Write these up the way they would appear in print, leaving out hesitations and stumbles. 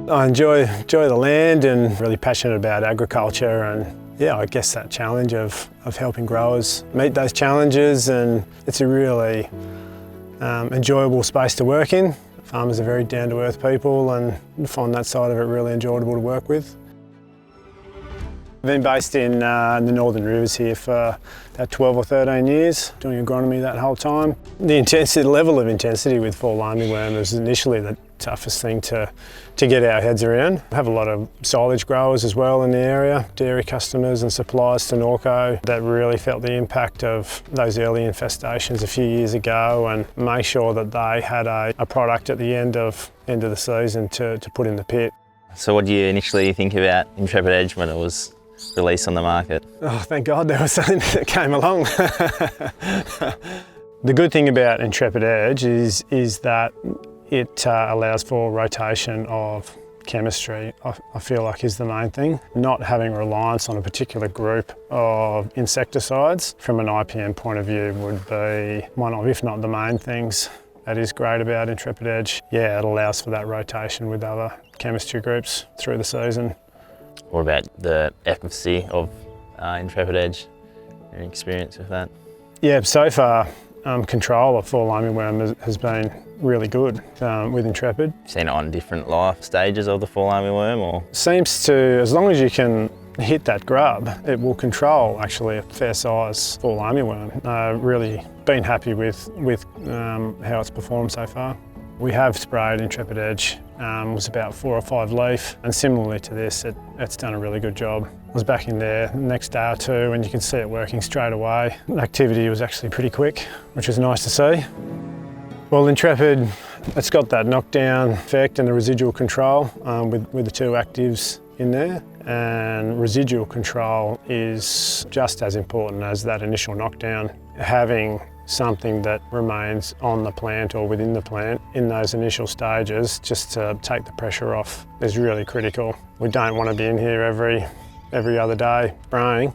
I enjoy the land and really passionate about agriculture, and yeah, I guess that challenge of helping growers meet those challenges, and it's a really enjoyable space to work in. Farmers are very down-to-earth people, and I find that side of it really enjoyable to work with. I've been based in the Northern Rivers here for about 12 or 13 years, doing agronomy that whole time. The level of intensity with Fall Armyworm was initially the toughest thing to get our heads around. We have a lot of silage growers as well in the area, dairy customers and suppliers to Norco that really felt the impact of those early infestations a few years ago, and make sure that they had a product at the end of the season to put in the pit. So what did you initially think about Intrepid Edge when it was released on the market? Oh, thank God there was something that came along. The good thing about Intrepid Edge is that it allows for rotation of chemistry, I feel like is the main thing. Not having reliance on a particular group of insecticides from an IPM point of view would be one of, if not the main things that is great about Intrepid Edge. Yeah, it allows for that rotation with other chemistry groups through the season. What about the efficacy of Intrepid Edge? Any experience with that? Yeah, so far control of Fall Armyworm has been really good with Intrepid. Seen it on different life stages of the Fall Armyworm, or? Seems to, as long as you can hit that grub, it will control actually a fair size Fall Armyworm. Really been happy with how it's performed so far. We have sprayed Intrepid Edge, was about 4 or 5 leaf, and similarly to this, it's done a really good job. I was back in there the next day or two and you can see it working straight away. The activity was actually pretty quick, which was nice to see. Well, Intrepid, it's got that knockdown effect and the residual control with the 2 actives in there, and residual control is just as important as that initial knockdown. Having something that remains on the plant or within the plant in those initial stages just to take the pressure off is really critical. We don't want to be in here every other day spraying.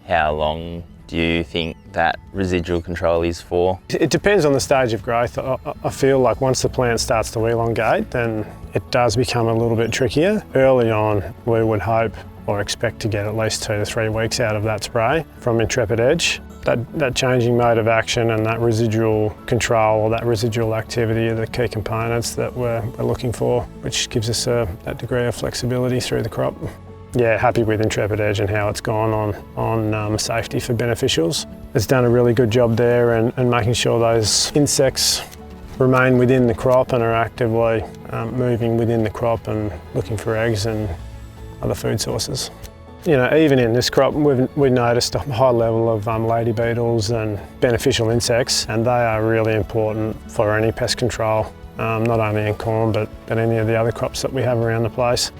How long do you think that residual control is for? It depends on the stage of growth. I feel like once the plant starts to elongate, then it does become a little bit trickier. Early on, we would hope or expect to get at least 2 to 3 weeks out of that spray from Intrepid Edge. That changing mode of action and that residual control or that residual activity are the key components that we're looking for, which gives us that degree of flexibility through the crop. Yeah, happy with Intrepid Edge and how it's gone on safety for beneficials. It's done a really good job there and making sure those insects remain within the crop and are actively moving within the crop and looking for eggs and other food sources. You know, even in this crop, we've noticed a high level of lady beetles and beneficial insects, and they are really important for any pest control, not only in corn, but any of the other crops that we have around the place.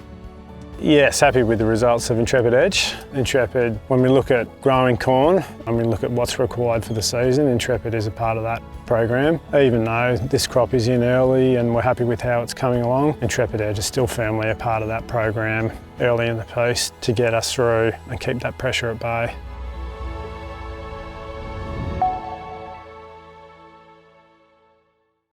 Yes, happy with the results of Intrepid Edge. Intrepid, when we look at growing corn and we look at what's required for the season, Intrepid is a part of that program. Even though this crop is in early and we're happy with how it's coming along, Intrepid Edge is still firmly a part of that program early in the piece to get us through and keep that pressure at bay.